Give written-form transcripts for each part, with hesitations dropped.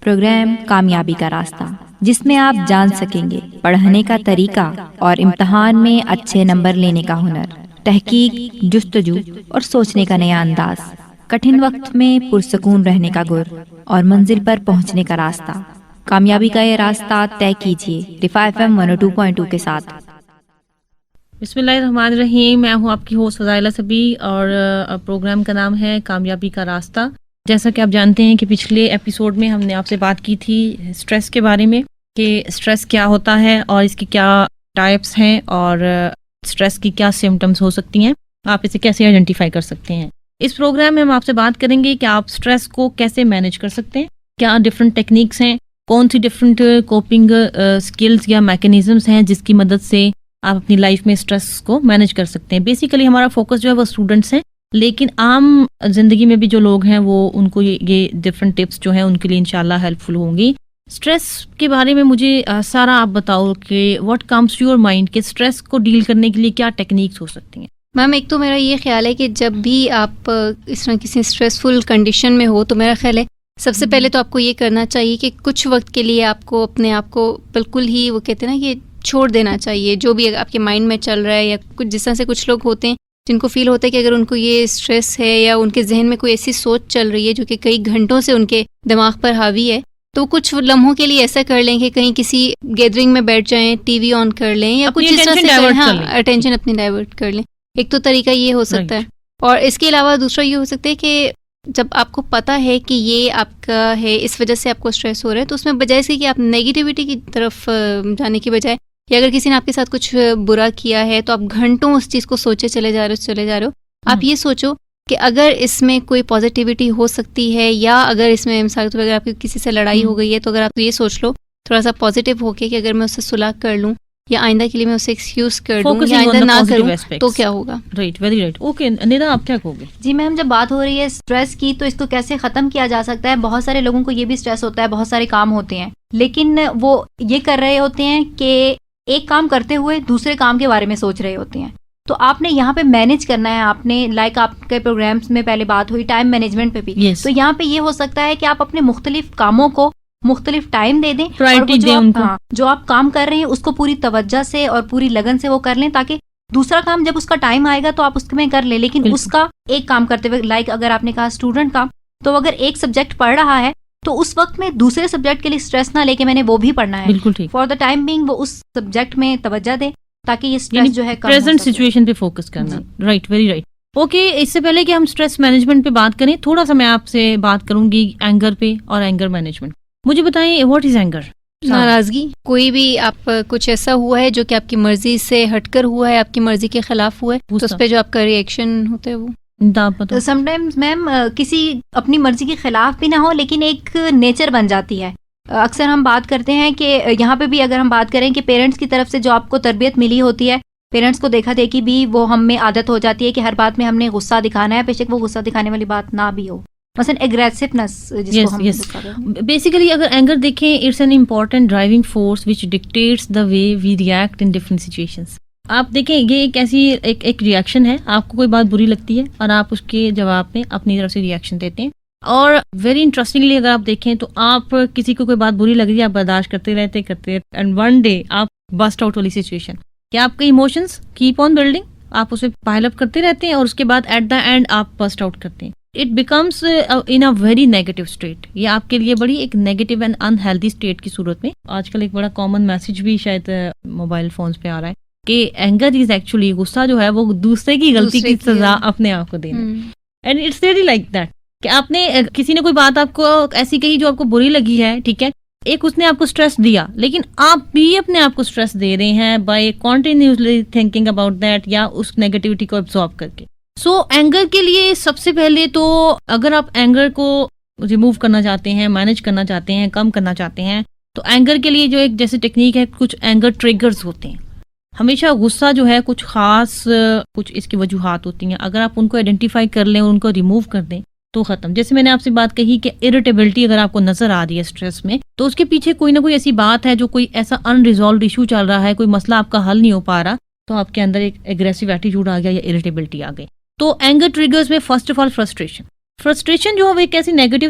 Programme कामयाबी का रास्ता, जिसमें आप जान सकेंगे पढ़ने का तरीका और इम्तिहान में अच्छे नंबर लेने का हुनर, तहकीक, जुस्तजू और सोचने का नया अंदाज, कठिन वक्त में पुरसकून रहने का गुर और मंजिल पर पहुंचने का रास्ता। कामयाबी का ये रास्ता तय कीजिए रिफा FM 102.2 के साथ। बिस्मिल्लाहिर्रहमानिर्रहीम। मैं हूं आपकी होस्ट फज़ाइला सबी और प्रोग्राम का नाम है कामयाबी का रास्ता। जैसा कि आप जानते हैं कि पिछले एपिसोड में हमने आपसे बात की थी स्ट्रेस के बारे में कि स्ट्रेस क्या होता है और इसकी क्या टाइप्स हैं और स्ट्रेस की क्या सिम्टम्स हो सकती हैं, आप इसे कैसे आइडेंटिफाई कर सकते हैं। इस प्रोग्राम में हम आपसे बात करेंगे कि आप स्ट्रेस को कैसे मैनेज कर सकते हैं, क्या डिफरेंट टेक्निक्स हैं, कौन सी डिफरेंट कोपिंग स्किल्स या मैकेनिज्म्स हैं जिसकी मदद से आप अपनी लाइफ में स्ट्रेस को मैनेज कर सकते हैं। बेसिकली हमारा फोकस जो है वो स्टूडेंट्स हैं, लेकिन आम जिंदगी में भी जो लोग हैं वो उनको ये डिफरेंट टिप्स जो हैं उनके लिए इंशाल्लाह हेल्पफुल होंगी। स्ट्रेस के बारे में मुझे सारा आप बताओ कि what comes to your mind कि स्ट्रेस को डील करने के लिए क्या टेक्निक्स हो सकती हैं। मैम, एक तो मेरा ये ख्याल है कि जब भी आप इस तरह किसी स्ट्रेसफुल कंडीशन में हो तो मेरा ख्याल है सबसे पहले तो आपको ये करना चाहिए कि कुछ वक्त के लिए आपको अपने आप को बिल्कुल ही, वो कहते हैं ना, कि छोड़ देना चाहिए जो भी आपके माइंड में चल रहा है। या कुछ जिस तरह से कुछ लोग होते हैं जिनको फील होता है कि अगर उनको ये स्ट्रेस है या उनके जहन में कोई ऐसी सोच चल रही है जो कि कई घंटों से उनके दिमाग पर हावी है, तो कुछ लम्हों के लिए ऐसा कर लें कि कहीं किसी गैदरिंग में बैठ जाएं, टीवी ऑन कर लें या कुछ इस तरह से अटेंशन अपनी डाइवर्ट कर लें। एक तो तरीका ये हो सकता है। और इसके अलावा दूसरा ये हो सकता है कि जब आपको पता है कि ये आपका है, इस वजह से आपको स्ट्रेस हो रहा है, तो उसमें बजाय से कि आप नेगेटिविटी की तरफ जाने की बजाय, या अगर किसी ने आपके साथ कुछ बुरा किया है तो आप घंटों उस चीज़ को सोचे चले जा रहे हो। आप ये सोचो कि अगर इसमें कोई पॉजिटिविटी हो सकती है, या अगर इसमें मिसाल के तौर पर अगर आपकी किसी से लड़ाई हो गई है तो अगर आप ये सोच लो थोड़ा सा पॉजिटिव होके कि अगर मैं उससे सुलह कर लूँ या आइंदा के लिए मैं उसे एक्सक्यूज कर दूं या आइंदा ना करूं तो क्या होगा। Right, very right. Okay Nida, आप क्या कहोगे? जी मैम, जब बात हो रही है स्ट्रेस की तो इसको कैसे खत्म किया जा सकता है। बहुत सारे लोगों को ये भी स्ट्रेस होता है, बहुत सारे काम होते हैं, लेकिन वो ये कर रहे होते हैं कि एक काम करते हुए दूसरे काम के बारे में सोच रहे होते हैं। तो आपने यहाँ पे मैनेज करना है। आपने लाइक आपके प्रोग्राम्स में पहले बात हुई टाइम मैनेजमेंट पे भी, तो यहाँ पे ये हो सकता है कि आप अपने मुख्तलिफ कामों को मुख्तलिफ टाइम दे दें, जो आप काम कर रहे हैं उसको पूरी तवज्जो से और पूरी लगन से वो कर लें, ताकि दूसरा काम जब उसका टाइम आएगा तो आप उसमें कर लें। लेकिन उसका एक काम करते हुए, लाइक अगर आपने कहा स्टूडेंट का, तो अगर एक सब्जेक्ट पढ़ रहा है तो उस वक्त में दूसरे सब्जेक्ट के लिए स्ट्रेस ना लेके मैंने वो भी पढ़ना है, बिल्कुल ठीक। फॉर द टाइम बीइंग वो उस सब्जेक्ट में तवज्जो दे ताकि ये स्ट्रेस जो है प्रेजेंट सिचुएशन पे फोकस करना। Right, very right. ओके, इससे पहले कि हम स्ट्रेस मैनेजमेंट पे बात करें, थोड़ा सा मैं आपसे बात करूंगी एंगर पे और एंगर मैनेजमेंट। मुझे बताएं व्हाट इज एंगर? नाराजगी। कोई भी आप कुछ ऐसा हुआ है जो कि आपकी मर्जी से हटकर हुआ है, आपकी मर्जी के खिलाफ हुआ है, तो उस पे जो आपका रिएक्शन होता है वो समटाइम्स मैम किसी अपनी मर्जी के खिलाफ भी ना हो, लेकिन एक नेचर बन जाती है। अक्सर हम बात करते हैं कि यहाँ पे भी अगर हम बात करें कि पेरेंट्स की तरफ से जो आपको तरबियत मिली होती है, पेरेंट्स को देखा देखी भी वो हम में आदत हो जाती है कि हर बात में हमने गुस्सा दिखाना है, बेशक वो गुस्सा दिखाने वाली बात ना भी हो, मसलन एग्रेसिवनेस जिसको हम बेसिकली अगर एंगर देखें, it's an important driving force which dictates the way we react in different situations. आप देखें, ये एक ऐसी एक रिएक्शन है। आपको कोई बात बुरी लगती है और आप उसके जवाब में अपनी तरफ से रिएक्शन देते हैं। और वेरी इंटरेस्टिंगली अगर आप देखें तो आप किसी को कोई बात बुरी लग रही है, आप बर्दाश्त करते रहते एंड वन डे आप बस्ट आउट वाली सिचुएशन, क्या आपके इमोशंस कीप ऑन बिल्डिंग, आप उसे पाइल अप करते रहते हैं और उसके बाद एट द एंड आप बस्ट आउट करते हैं। It becomes in a very negative state. ये आपके लिए बड़ी एक नेगेटिव एंड अनहेल्दी स्टेट की सूरत में आजकल एक बड़ा कॉमन मैसेज भी शायद मोबाइल फोन्स पे आ रहा है कि एंगर इज एक्चुअली, गुस्सा जो है वो दूसरे की गलती की सजा अपने आप को देना। And it's really like that कि आपने किसी ने कोई बात आपको ऐसी कही जो आपको बुरी लगी है, ठीक है, एक उसने आपको स्ट्रेस दिया, लेकिन आप भी अपने आप को स्ट्रेस दे रहे हैं by continuously thinking about that या उस नेगेटिविटी को एब्जॉर्ब करके। सो एंगर के लिए सबसे पहले तो अगर आप एंगर को रिमूव करना चाहते हैं, मैनेज करना चाहते हैं, कम करना चाहते हैं, तो एंगर के लिए जो एक जैसे टेक्निक है, कुछ एंगर ट्रिगर्स होते हैं। हमेशा गुस्सा जो है कुछ खास कुछ इसकी वजूहात होती हैं, अगर आप उनको आइडेंटिफाई कर लें और उनको रिमूव कर दें तो खत्म। जैसे मैंने आपसे बात कही कि इरिटेबिलिटी अगर आपको नजर आ रही है स्ट्रेस में, तो उसके पीछे कोई ना कोई ऐसी बात है, जो कोई ऐसा अनरिजॉल्व इशू चल रहा है, कोई मसला आपका हल नहीं हो पा रहा, तो आपके अंदर एक एग्रेसिव एटीट्यूड आ गया या इरिटेबिलिटी आ गई। तो एंगर ट्रिगर्स में फर्स्ट ऑफ ऑल फ्रस्ट्रेशन जो है एक ऐसी नेगेटिव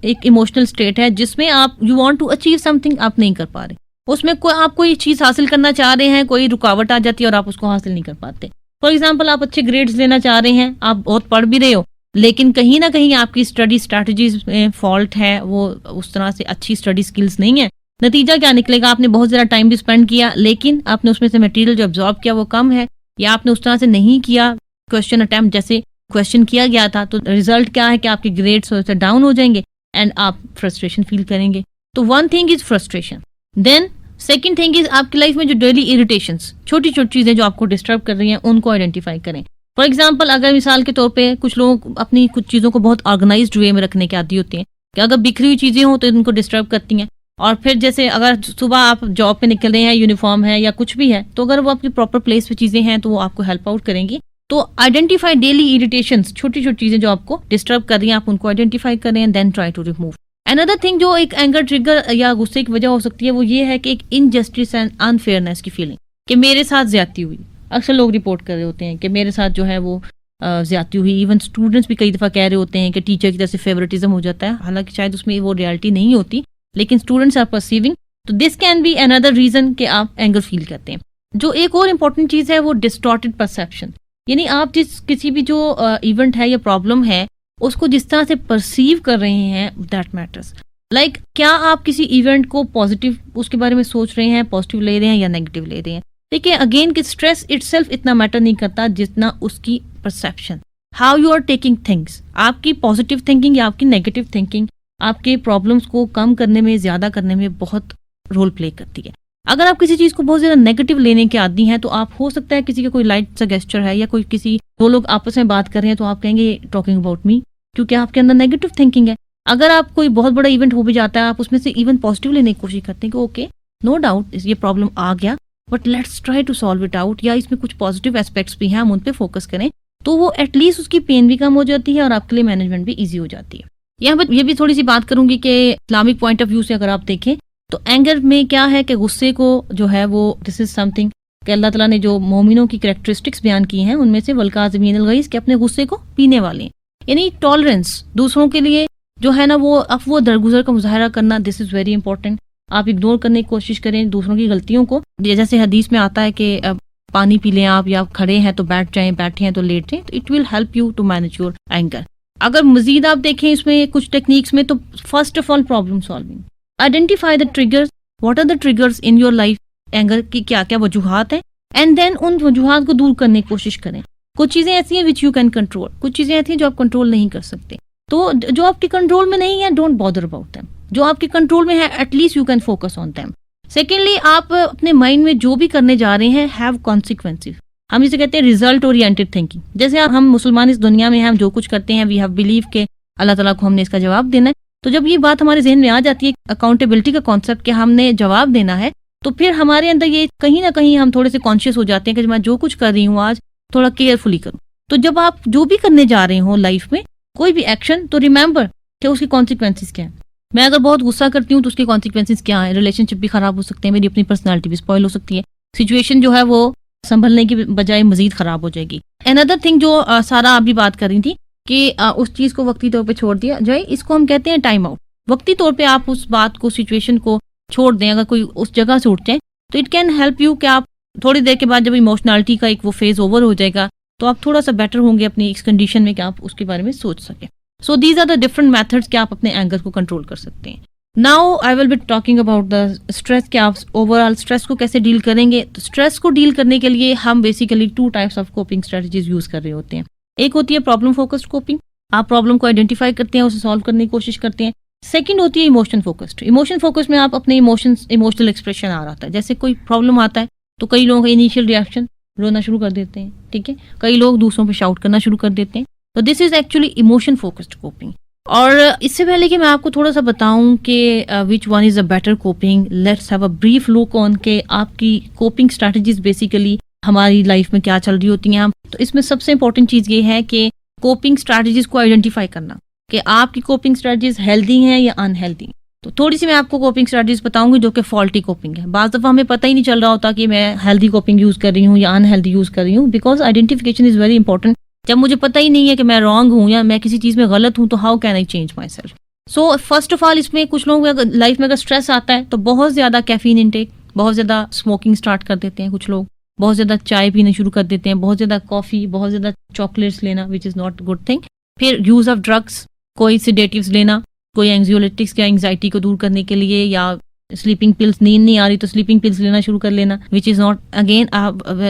एक इमोशनल स्टेट है जिसमें आप you want to achieve something, आप नहीं कर पा रहे, उसमें कोई आप कोई चीज हासिल करना चाह रहे हैं, कोई रुकावट आ जाती है और आप उसको हासिल नहीं कर पाते। फॉर एग्जाम्पल, आप अच्छे ग्रेड्स लेना चाह रहे हैं, आप बहुत पढ़ भी रहे हो, लेकिन कहीं ना कहीं आपकी स्टडी स्ट्रैटेजीज में फॉल्ट है, वो उस तरह से अच्छी स्टडी स्किल्स नहीं है। नतीजा क्या निकलेगा? आपने बहुत ज़्यादा टाइम भी स्पेंड किया, लेकिन आपने उसमें से मटेरियल जो एब्जॉर्ब किया वो कम है, या आपने उस तरह से नहीं किया क्वेश्चन अटैम्प्ट जैसे क्वेश्चन किया गया था, तो रिजल्ट क्या है कि आपके ग्रेड्स डाउन हो जाएंगे एंड आप फ्रस्ट्रेशन फील करेंगे। तो one thing is frustration. Then second thing is आपकी लाइफ में जो डेली इरिटेशंस, छोटी छोटी चीजें जो आपको डिस्टर्ब कर रही हैं, उनको आइडेंटिफाई करें। फॉर एग्जाम्पल, अगर मिसाल के तौर पे कुछ लोग अपनी कुछ चीज़ों को बहुत ऑर्गेनाइज्ड वे में रखने के आदी होते हैं कि अगर बिखरी हुई चीज़ें हों तो इनको डिस्टर्ब करती हैं। और फिर जैसे अगर सुबह आप जॉब पे निकल रहे हैं, यूनिफॉर्म है या कुछ भी है, तो अगर वो आपकी प्रॉपर प्लेस पे चीज़ें हैं तो वो आपको हेल्प आउट करेंगी। तो आइडेंटिफाई डेली इरिटेशंस, छोटी छोटी चीज़ें जो आपको डिस्टर्ब कर रही हैं, आप उनको आइडेंटिफाई करें and then try to remove. Another thing जो एक एंगर ट्रिगर या गुस्से की वजह हो सकती है, वो ये है कि एक इनजस्टिस एंड अनफेयरनेस की फीलिंग कि मेरे साथ ज्यादती हुई। अक्सर लोग रिपोर्ट कर रहे होते हैं कि मेरे साथ जो है वो ज्यादती हुई। इवन स्टूडेंट्स भी कई दफ़ा कह रहे होते हैं कि टीचर की तरफ से फेवरेटिज्म हो जाता है, हालांकि शायद उसमें वो रियलिटी नहीं होती, लेकिन स्टूडेंट्स आर परसीविंग। तो this can be another reason कि आप एंगर फील करते हैं। जो एक और इम्पॉर्टेंट चीज़ है वो डिस्टॉर्टेड परसेप्शन, यानी आप जिस किसी भी जो इवेंट है या प्रॉब्लम है उसको जिस तरह से परसीव कर रहे हैं, दैट मैटर्स। लाइक क्या आप किसी इवेंट को पॉजिटिव उसके बारे में सोच रहे हैं, पॉजिटिव ले रहे हैं या नेगेटिव ले रहे हैं। देखिए अगेन कि स्ट्रेस इटसेल्फ इतना मैटर नहीं करता जितना उसकी perception, how you are taking things. आपकी पॉजिटिव थिंकिंग या आपकी नेगेटिव थिंकिंग आपके प्रॉब्लम्स को कम करने में, ज्यादा करने में बहुत रोल प्ले करती है। अगर आप किसी चीज को बहुत ज्यादा नेगेटिव लेने के आदी हैं, तो आप हो सकता है किसी का कोई लाइट सा गेस्चर है या कोई किसी दो लोग आपस में बात कर रहे हैं तो आप कहेंगे टॉकिंग अबाउट मी, क्योंकि आपके अंदर नेगेटिव थिंकिंग है। अगर आप कोई बहुत बड़ा इवेंट हो भी जाता है, आप उसमें से इवन पॉजिटिव लेने की कोशिश करते हैं कि ओके नो डाउट ये प्रॉब्लम आ गया, but let's try to solve it out, या इसमें कुछ पॉजिटिव एस्पेक्ट्स भी हैं, हम उन पे फोकस करें, तो वो एटलीस्ट उसकी पेन भी कम हो जाती है और आपके लिए मैनेजमेंट भी ईजी हो जाती है। यहाँ पर ये भी थोड़ी सी बात करूंगी कि इस्लामिक पॉइंट ऑफ व्यू से अगर आप देखें तो एंगर में क्या है कि गुस्से को जो है वो दिस इज समथिंग कि अल्लाह ताला ने जो मोमिनों की कैरेक्टरिस्टिक्स बयान की हैं उनमें से वलकाज़िमीन अल गैज़ के अपने गुस्से को पीने वाले हैं, यानी टॉलरेंस दूसरों के लिए जो है ना वो दरगुजर का मुजाहरा करना, दिस इज वेरी इंपॉर्टेंट। आप इग्नोर करने की कोशिश करें दूसरों की गलतियों को, जैसे हदीस में आता है कि पानी पी लें आप, या खड़े हैं तो बैठ जाएं, बैठे हैं तो लेट जाएं, तो it will help you to manage your anger. अगर मजीद आप देखें इसमें कुछ टेक्निक्स में, तो first of all problem solving, identify the triggers, what are the triggers in your life, anger की क्या क्या वजूहात हैं, एंड देन उन वजूहात को दूर करने की कोशिश करें। कुछ चीजें ऐसी हैं विच यू कैन कंट्रोल, कुछ चीजें ऐसी हैं जो आप कंट्रोल नहीं कर सकते, तो जो आपके कंट्रोल में नहीं है डोंट बॉदर अबाउट देम, जो आपके कंट्रोल में है at least you can focus on them. Secondly, आप अपने माइंड में जो भी करने जा रहे हैं हैव कॉन्सिक्वेंसेस, हम इसे कहते हैं रिजल्ट ओरिएंटेड थिंकिंग। जैसे हम मुसलमान इस दुनिया में हैं, हम जो कुछ करते हैं वी हैव बिलीव के अल्लाह ताला को हमने इसका जवाब देना है। तो जब ये बात हमारे जहन में आ जाती है अकाउंटेबिलिटी का कॉन्सेप्ट कि हमने जवाब देना है, तो फिर हमारे अंदर ये कहीं ना कहीं हम थोड़े से कॉन्शियस हो जाते हैं कि मैं जो कुछ कर रही हूँ आज थोड़ा केयरफुली करूँ। तो जब आप जो भी करने जा रहे हो लाइफ में कोई भी एक्शन, तो रिमेंबर कि उसकी कॉन्सिक्वेंसेस क्या है। मैं अगर बहुत गुस्सा करती हूँ तो उसके कॉन्सिक्वेंसेस क्या है, रिलेशनशिप भी खराब हो सकते हैं, मेरी अपनी पर्सनालिटी भी स्पॉइल हो सकती है, सिचुएशन जो है वो संभलने की बजाय मजीद खराब हो जाएगी। अनदर थिंग जो सारा आप भी बात कर रही थी कि उस चीज को वक्ती तौर पे छोड़ दिया जाए, इसको हम कहते हैं टाइम आउट। वक्ती तौर पे आप उस बात को, सिचुएशन को छोड़ दें, अगर कोई उस जगह से उठ जाए तो इट कैन हेल्प यू कि आप थोड़ी देर के बाद जब इमोशनलिटी का एक वो फेज ओवर हो जाएगा तो आप थोड़ा सा बेटर होंगे अपनी इस कंडीशन में कि आप उसके बारे में सोच सकें। So these are the different methods कि आप अपने एंगर को कंट्रोल कर सकते हैं। Now I will be talking about the stress कि आप ओवरऑल स्ट्रेस को कैसे डील करेंगे। तो स्ट्रेस को डील करने के लिए हम basically 2 types of coping strategies use कर रहे होते हैं। एक होती है प्रॉब्लम फोकस्ड कोपिंग, आप प्रॉब्लम को आइडेंटिफाई करते हैं, उसे सॉल्व करने की कोशिश करते हैं। सेकंड होती है इमोशन फोकस्ड। इमोशन फोकस्ड में आप अपने इमोशनल एक्सप्रेशन आ रहा है, जैसे कोई प्रॉब्लम आता है तो कई लोगों का इनिशियल रिएक्शन रोना शुरू कर देते हैं, ठीक है, कई लोग दूसरों पे शाउट करना शुरू कर देते हैं। तो this is actually emotion focused coping. और इससे पहले कि मैं आपको थोड़ा सा बताऊं कि which one is a better coping, let's have a brief look on के आपकी कोपिंग स्ट्रैटेजीज बेसिकली हमारी लाइफ में क्या चल रही होती हैं। तो इसमें सबसे इंपॉर्टेंट चीज ये है कि कोपिंग स्ट्रैटेजीज को आइडेंटिफाई करना कि आपकी कोपिंग स्ट्रैटेजीज हेल्दी हैं या अनहेल्दी। तो थोड़ी सी मैं आपको कोपिंग स्ट्रैटेजीज बताऊंगी जो कि फॉल्टी कोपिंग है। बाज़ दफ़ा हमें पता ही नहीं चल रहा होता कि मैं हेल्दी कोपिंग यूज कर रही हूँ या अनहेल्दी यूज कर रही हूँ, because identification is very important. जब मुझे पता ही नहीं है कि मैं रॉन्ग हूँ या मैं किसी चीज़ में गलत हूँ तो how can I change my self. So first of all इसमें कुछ लोग अगर लाइफ में अगर स्ट्रेस आता है तो बहुत ज़्यादा कैफीन इनटेक, बहुत ज़्यादा स्मोकिंग स्टार्ट कर देते हैं कुछ लोग, बहुत ज़्यादा चाय पीना शुरू कर देते हैं, बहुत ज़्यादा कॉफ़ी, बहुत ज़्यादा चॉकलेट्स लेना which is not good thing. फिर यूज़ ऑफ ड्रग्स, कोई सिडेटिव्स लेना, कोई एंग्जियोलिटिक्स या एंग्जाइटी को दूर करने के लिए, या स्लीपिंग पिल्स, नींद नहीं आ रही तो स्लीपिंग पिल्स लेना शुरू कर लेना which is not again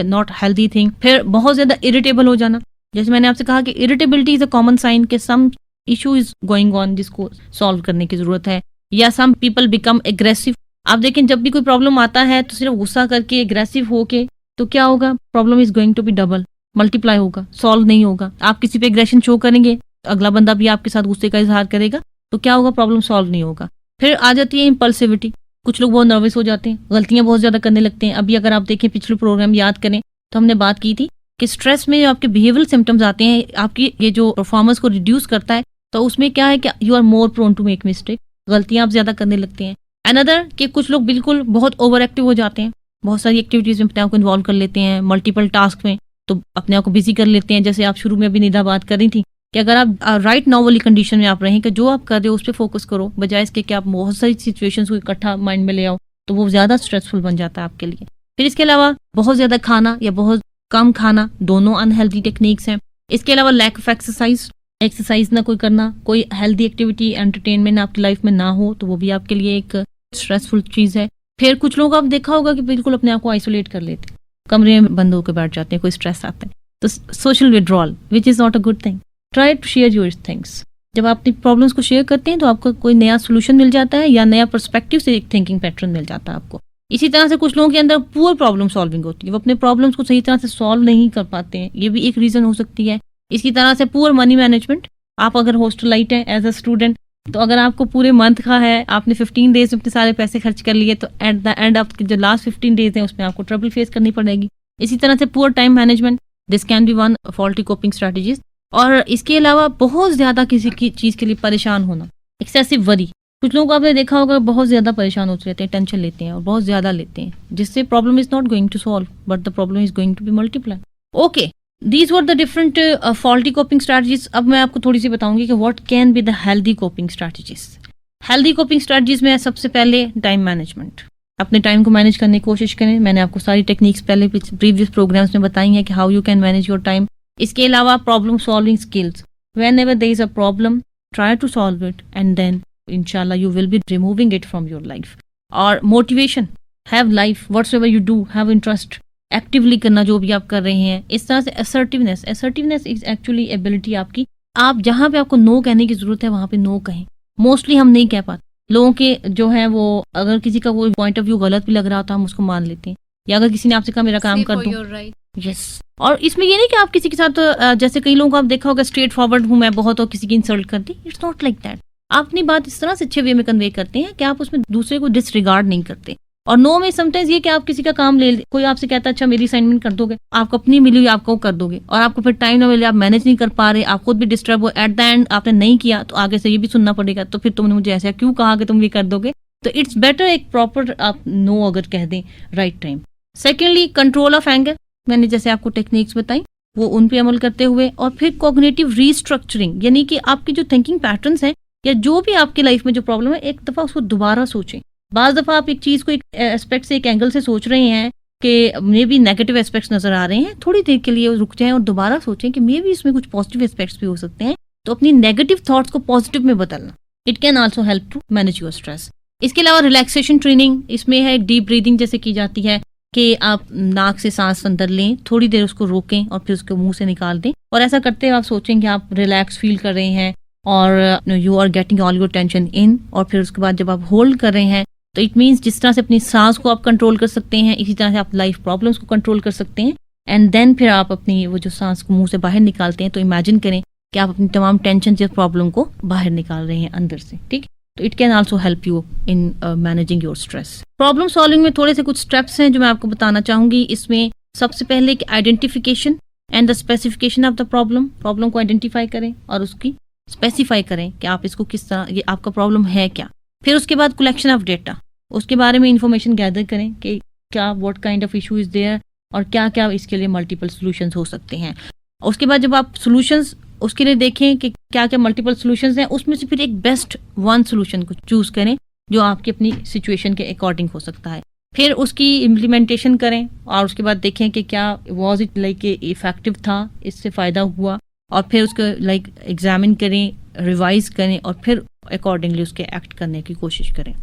not healthy thing. फिर बहुत ज़्यादा इरिटेबल हो जाना, जैसे मैंने आपसे कहा कि irritability is a common sign कि some issue is going on जिसको सॉल्व करने की जरूरत है। या सम पीपल बिकम एग्रेसिव। आप देखें जब भी कोई प्रॉब्लम आता है तो सिर्फ गुस्सा करके एग्रेसिव होके तो क्या होगा, problem is going to be double, multiply होगा, सॉल्व नहीं होगा। आप किसी पे एग्रेशन शो करेंगे, अगला बंदा भी आपके साथ गुस्से का इजहार करेगा, तो क्या होगा, प्रॉब्लम सॉल्व नहीं होगा। फिर आ जाती है इम्पल्सिविटी, कुछ लोग बहुत नर्वस हो जाते हैं, गलतियां बहुत ज्यादा करने लगते हैं। अभी अगर आप देखें पिछले प्रोग्राम याद करें तो हमने बात की थी कि स्ट्रेस में जो आपके बिहेवियरल सिम्टम्स आते हैं, आपकी ये जो परफॉर्मेंस को रिड्यूस करता है, तो उसमें क्या है कि you are more prone to make mistake, गलतियां आप ज्यादा करने लगते हैं। अनदर कि कुछ लोग बिल्कुल बहुत ओवर एक्टिव हो जाते हैं, बहुत सारी एक्टिविटीज में अपने आप को इन्वॉल्व कर लेते हैं, मल्टीपल टास्क में, तो अपने आप को बिजी कर लेते हैं। जैसे आप शुरू में अभी निदा बात कर रही थी कि अगर आप राइट नाउ वाली कंडीशन में आप रहें कि जो आप कर रहे हो उस पर फोकस करो, बजाय इसके कि आप बहुत सारी सिचुएशंस को इकट्ठा माइंड में ले आओ, तो वो ज्यादा स्ट्रेसफुल बन जाता है आपके लिए। फिर इसके अलावा बहुत ज्यादा खाना या बहुत कम खाना, दोनों अनहेल्दी टेक्निक्स हैं। इसके अलावा लैक ऑफ एक्सरसाइज ना कोई करना, कोई हेल्दी एक्टिविटी एंटरटेनमेंट आपकी लाइफ में ना हो, तो वो भी आपके लिए एक स्ट्रेसफुल चीज है। फिर कुछ लोग आप देखा होगा कि बिल्कुल अपने आप को आइसोलेट कर लेते हैं, कमरे में बंद होकर बैठ जाते हैं, कोई स्ट्रेस आता है तो social withdrawal which is not a good thing. Try to share your things. जब आप अपनी प्रॉब्लम्स को शेयर करते हैं तो आपको कोई नया सोल्यूशन मिल जाता है या नया पर्सपेक्टिव से एक थिंकिंग पैटर्न मिल जाता है आपको। इसी तरह से कुछ लोगों के अंदर पुअर प्रॉब्लम सॉल्विंग होती है, वो अपने प्रॉब्लम्स को सही तरह से सॉल्व नहीं कर पाते हैं, ये भी एक रीजन हो सकती है। इसी तरह से पुअर मनी मैनेजमेंट, आप अगर हॉस्टलाइट हैं एज अ स्टूडेंट, तो अगर आपको पूरे मंथ का है, आपने 15 डेज में अपने सारे पैसे खर्च कर लिए, तो एट द एंड आपके जो लास्ट 15 डेज हैं उसमें आपको ट्रबल फेस करनी पड़ेगी। इसी तरह से poor time management, this can B one faulty coping strategies. और इसके अलावा बहुत ज्यादा किसी की चीज के लिए परेशान होना, एक्सेसिव वरी। कुछ लोग आपने देखा होगा बहुत ज्यादा परेशान होते रहते हैं, टेंशन लेते हैं और बहुत ज्यादा लेते हैं, जिससे problem is not going to solve but the problem is going to be multiply. Okay, these were the different faulty coping strategies. अब मैं आपको थोड़ी सी बताऊंगी कि what can be the healthy coping strategies. Healthy coping strategies में सबसे पहले टाइम मैनेजमेंट, अपने टाइम को मैनेज करने की कोशिश करें। मैंने आपको सारी टेक्निक्स पहले प्रीवियस प्रोग्राम्स में बताई हैं कि how you can manage your time. इसके अलावा problem solving skills, whenever there is a problem try to solve it and then इंशाल्लाह you will be removing it from your life. और motivation, have life whatsoever you do, have interest, actively करना जो भी आप कर रहे हैं। इस तरह से असर्टिवनेस इज एक्चुअली एबिलिटी आपकी, आप जहां पे आपको नो कहने की जरूरत है वहां पे नो कहें। मोस्टली हम नहीं कह पाते, लोगों के जो है वो अगर किसी का कोई पॉइंट ऑफ व्यू गलत भी लग रहा होता है हम उसको मान लेते हैं, या अगर किसी ने आपसे कहा मेरा काम कर दो, यस। और इसमें ये नहीं कि आप किसी के साथ जैसे कई लोगों को आप देखा होगा स्ट्रेट फॉरवर्ड हूं मैं बहुत और किसी की इंसल्ट कर दी, इट्स नॉट लाइक दैट। आप अपनी बात इस तरह से अच्छे वे में कन्वे करते हैं कि आप उसमें दूसरे को डिसरिगार्ड नहीं करते। और नो में समटाइम्स ये कि आप किसी का काम ले, कोई आपसे कहता है अच्छा मेरी असाइनमेंट कर दोगे, आपको अपनी मिली हुई आपको कर दोगे और आपको फिर टाइम ना मिले, आप मैनेज नहीं कर पा रहे, आप खुद भी डिस्टर्ब हो, एट द एंड आपने नहीं किया तो आगे से ये भी सुनना पड़ेगा, तो फिर तुमने मुझे ऐसा क्यों कहा कि तुम ये कर दोगे। तो इट्स बेटर एक प्रॉपर आप नो अगर कह दें right time. Secondly control of anger, मैंने जैसे आपको टेक्निक्स बताई वो उन पे अमल करते हुए। और फिर कॉग्निटिव रीस्ट्रक्चरिंग, यानी कि आपकी जो थिंकिंग पैटर्न्स हैं या जो भी आपकी लाइफ में जो प्रॉब्लम है एक दफा उसको दोबारा सोचें। बाज दफा आप एक चीज को एक एस्पेक्ट से, एक एंगल से सोच रहे हैं कि मे बी नेगेटिव एस्पेक्ट्स नजर आ रहे हैं, थोड़ी देर के लिए रुक जाएं और दोबारा सोचें कि मे बी इसमें कुछ पॉजिटिव एस्पेक्ट्स भी हो सकते हैं, तो अपनी नेगेटिव थॉट्स को पॉजिटिव में बदलना, it can also help to manage your stress. इसके अलावा रिलैक्सेशन ट्रेनिंग, इसमें है डीप ब्रीदिंग जैसे की जाती है कि आप नाक से सांस अंदर लें, थोड़ी देर उसको रोकें और फिर उसको मुंह से निकाल दें, और ऐसा करते हुए आप सोचें कि आप रिलैक्स फील कर रहे हैं और you are getting all your tension in. और फिर उसके बाद जब आप होल्ड कर रहे हैं तो इट मीन्स जिस तरह से अपनी सांस को आप कंट्रोल कर सकते हैं, इसी तरह से आप लाइफ प्रॉब्लम्स को कंट्रोल कर सकते हैं। एंड देन फिर आप अपनी वो जो सांस को मुंह से बाहर निकालते हैं, तो इमेजिन करें कि आप अपनी तमाम टेंशन या प्रॉब्लम को बाहर निकाल रहे हैं अंदर से, ठीक। तो it can also help you in managing your stress. Problem solving में थोड़े से कुछ स्टेप्स हैं जो मैं आपको बताना चाहूंगी। इसमें सबसे पहले identification and the specification of the problem को आइडेंटिफाई करें और उसकी स्पेसिफाई करें कि आप इसको किस तरह, ये आपका प्रॉब्लम है क्या। फिर उसके बाद कलेक्शन ऑफ डेटा, उसके बारे में इंफॉर्मेशन गैदर करें कि क्या what kind of issue is there और क्या क्या इसके लिए मल्टीपल सॉल्यूशंस हो सकते हैं। उसके बाद जब आप सॉल्यूशंस उसके लिए देखें कि क्या क्या मल्टीपल सॉल्यूशंस हैं, उसमें से फिर एक बेस्ट वन सॉल्यूशन को चूज करें जो आपकी अपनी सिचुएशन के अकॉर्डिंग हो सकता है। फिर उसकी इम्प्लीमेंटेशन करें और उसके बाद देखें कि क्या वाज इट लाइक इफेक्टिव था, इससे फ़ायदा हुआ, और फिर उसको लाइक एग्जामिन करें, रिवाइज करें और फिर अकॉर्डिंगली उसके एक्ट करने की कोशिश करें।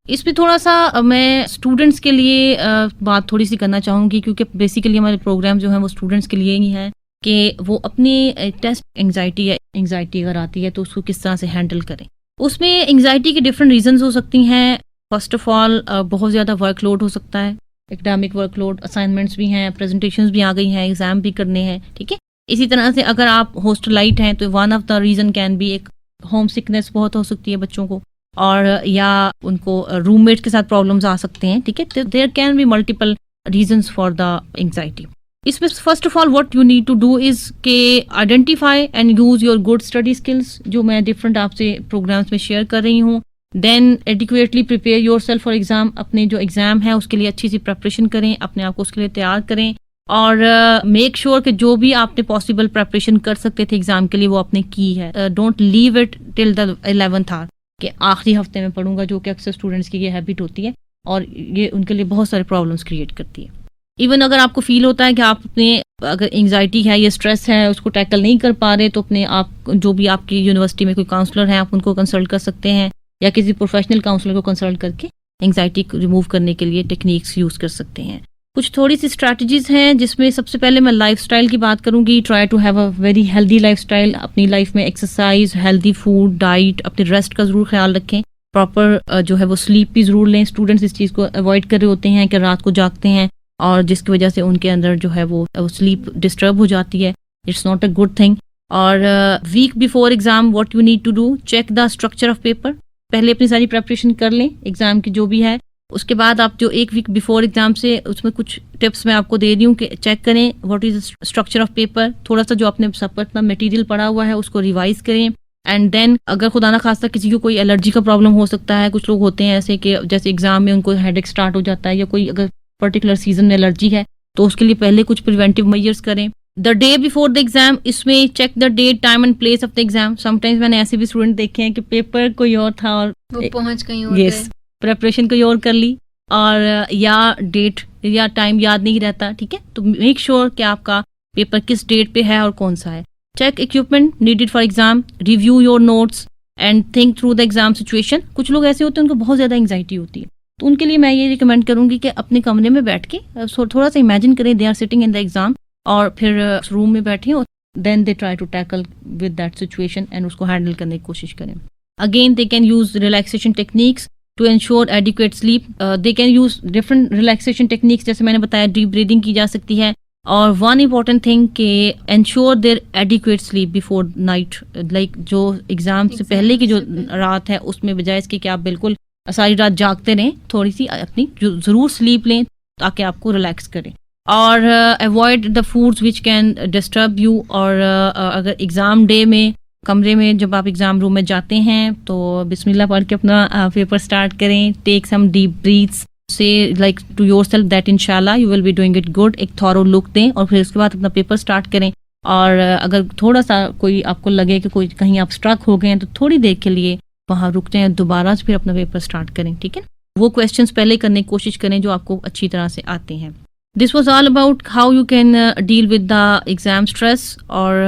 इसमें थोड़ा सा मैं स्टूडेंट्स के लिए बात थोड़ी सी करना चाहूँगी, क्योंकि बेसिकली हमारे प्रोग्राम जो हैं वो स्टूडेंट्स के लिए ही हैं कि वो अपनी टेस्ट एंग्जाइटी या एंग्जाइटी अगर आती है तो उसको किस तरह से हैंडल करें। उसमें एंग्जाइटी के डिफरेंट रीजंस हो सकती हैं। फर्स्ट ऑफ ऑल बहुत ज़्यादा वर्कलोड हो सकता है, एकेडमिक वर्कलोड, असाइनमेंट्स भी हैं, प्रेजेंटेशंस भी आ गई हैं, एग्जाम भी करने हैं, ठीक है। इसी तरह से अगर आप हॉस्टलाइट हैं तो one of the reason can be एक होम सिकनेस बहुत हो सकती है बच्चों को, और या उनको रूममेट के साथ प्रॉब्लम्स आ सकते हैं, ठीक है। There can be multiple reasons for the anxiety. इसमें first of all what you need to do is के identify and use your good study skills, जो मैं डिफरेंट आपसे प्रोग्राम्स में शेयर कर रही हूँ। Then adequately prepare yourself for exam, अपने जो एग्जाम है उसके लिए अच्छी सी प्रेपरेशन करें, अपने आप को उसके लिए तैयार करें, और मेक श्योर कि जो भी आपने पॉसिबल प्रेपरेशन कर सकते थे एग्जाम के लिए वो आपने की है। Don't leave it till the 11th hour कि आखिरी हफ्ते में पढ़ूंगा, जो कि अक्सर स्टूडेंट्स की ये हैबिट होती है और ये उनके लिए बहुत सारे प्रॉब्लम्स क्रिएट करती है। इवन अगर आपको फील होता है कि आप अपने अगर एंग्जाइटी है या स्ट्रेस है उसको टैकल नहीं कर पा रहे, तो अपने आप जो भी आपकी यूनिवर्सिटी में कोई काउंसलर है आप उनको कंसल्ट कर सकते हैं, या किसी प्रोफेशनल काउंसलर को कंसल्ट करके एंग्जाइटी रिमूव करने के लिए टेक्निक्स यूज़ कर सकते हैं। कुछ थोड़ी सी स्ट्रैटेजीज हैं जिसमें सबसे पहले मैं लाइफस्टाइल की बात करूंगी। Try to have a very healthy lifestyle, अपनी लाइफ में एक्सरसाइज, हेल्दी फूड, डाइट, अपने रेस्ट का जरूर ख्याल रखें, प्रॉपर जो है वो स्लीप भी जरूर लें। स्टूडेंट्स इस चीज़ को अवॉइड कर रहे होते हैं कि रात को जागते हैं और जिसकी वजह से उनके अंदर जो है वो स्लीप डिस्टर्ब हो जाती है। It's not a good thing. और week before exam what you need to do, check the structure of paper. पहले अपनी सारी प्रेपरेशन कर लें एग्जाम की जो भी है, उसके बाद आप जो एक वीक बिफोर एग्जाम से उसमें कुछ टिप्स मैं आपको दे रही हूँ कि चेक करें what is structure of paper. थोड़ा सा जो आपने सब अपना मटेरियल पढ़ा हुआ है उसको रिवाइज करें। एंड देन अगर खुदा ना खास्ता किसी को कोई एलर्जी का प्रॉब्लम हो सकता है, कुछ लोग होते हैं ऐसे कि जैसे एग्जाम में उनको हेडेक स्टार्ट हो जाता है, या कोई अगर पर्टिकुलर सीजन में एलर्जी है तो उसके लिए पहले कुछ प्रिवेंटिव मेजर्स करें। The day before the exam, इसमें check the date, time and place of the exam. Sometimes मैंने ऐसे भी स्टूडेंट देखे हैं कि पेपर कोई और था और वो पहुंच कहीं और यस प्रेपरेशन कोई और कर ली, और या डेट या टाइम याद नहीं रहता, ठीक है। तो मेक श्योर कि आपका पेपर किस डेट पे है और कौन सा है। Check equipment needed for exam, review your notes and think through the exam situation. कुछ लोग ऐसे होते हैं उनको बहुत ज़्यादा एंग्जाइटी होती है, तो उनके लिए मैं ये रिकमेंड करूंगी कि अपने कमरे में बैठ के थोड़ा सा इमेजिन करें they are sitting in the exam, और फिर रूम में बैठे और then they try to tackle with that situation and उसको हैंडल करने की कोशिश करें। Again they can use relaxation techniques to ensure adequate sleep. They can use different relaxation techniques, जैसे मैंने बताया डीप ब्रीदिंग की जा सकती है। और वन इम्पॉर्टेंट थिंग के ensure there adequate sleep before night, like जो एग्जाम से पहले की जो रात है उसमें बजाय इसके कि आप बिल्कुल सारी रात जागते रहें, थोड़ी सी अपनी ज़रूर स्लीप लें ताकि आपको रिलैक्स करें। और avoid the foods which can disturb you. और अगर एग्ज़ाम डे में कमरे में जब आप एग्ज़ाम रूम में जाते हैं तो बिस्मिल्लाह पढ़ के अपना पेपर स्टार्ट करें। टेक सम डीप ब्रीथ्स, से लाइक टू योरसेल्फ दैट इंशाल्लाह you will be doing it good. एक थॉरो लुक दें और फिर उसके बाद अपना पेपर स्टार्ट करें। और अगर थोड़ा सा कोई आपको लगे कि कोई कहीं आप स्ट्रक हो गए हैं तो थोड़ी देर के लिए वहाँ रुक जाएं, दोबारा फिर अपना पेपर स्टार्ट करें, ठीक है। वो क्वेश्चंस पहले करने की कोशिश करें जो आपको अच्छी तरह से आते हैं। This was all about how you can deal with the exam stress और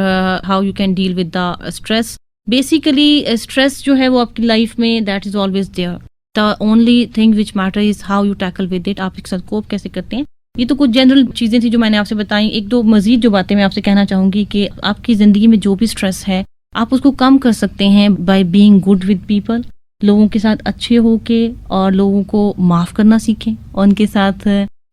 how you can deal with the stress. Basically stress जो है वो आपकी लाइफ में that is always there, the only thing which matter is how you tackle with it, आप इसके साथ कोप कैसे करते हैं। ये तो कुछ जनरल चीज़ें थी जो मैंने आपसे बताई। एक दो मजीद जो बातें मैं आपसे कहना चाहूँगी कि आपकी ज़िंदगी में जो भी स्ट्रेस है आप उसको कम कर सकते हैं by being good with people. लोगों के साथ अच्छे होके और लोगों को माफ़ करना सीखें, और उनके साथ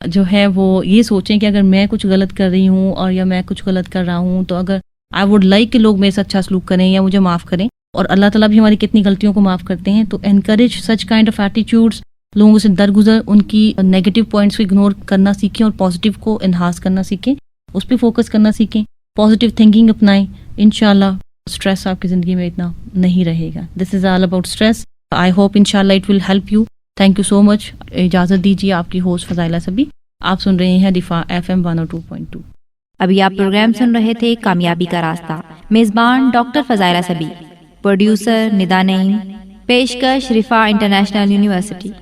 जो है वो ये सोचें कि अगर मैं कुछ गलत कर रही हूँ और या मैं कुछ गलत कर रहा हूँ तो अगर आई वुड लाइक कि लोग मेरे से अच्छा सलूक करें या मुझे माफ़ करें। और अल्लाह ताला भी हमारी कितनी गलतियों को माफ़ करते हैं। तो encourage such kind of attitudes, लोगों से दरगुजर उनकी नेगेटिव पॉइंट्स को इग्नोर करना सीखें और पॉजिटिव को एनहांस करना सीखें, उस पर फोकस करना सीखें, पॉजिटिव थिंकिंग अपनाएं। इंशाल्लाह स्ट्रेस आपकी ज़िंदगी में इतना नहीं रहेगा। This is all about stress. I hope इंशाल्लाह it will help you. Thank you so much. इजाज़त दीजिए, आपकी होस्ट फ़ज़ाइला सभी। आप सुन रहे हैं दिफा FM 102.2। अभी आप प्रोग्राम सुन रहे थे कामयाबी का रास्ता। मेजबान डॉक्टर फजाइला सबी, प्रोड्यूसर निदा नईम, पेशकश रिफा इंटरनेशनल यूनिवर्सिटी।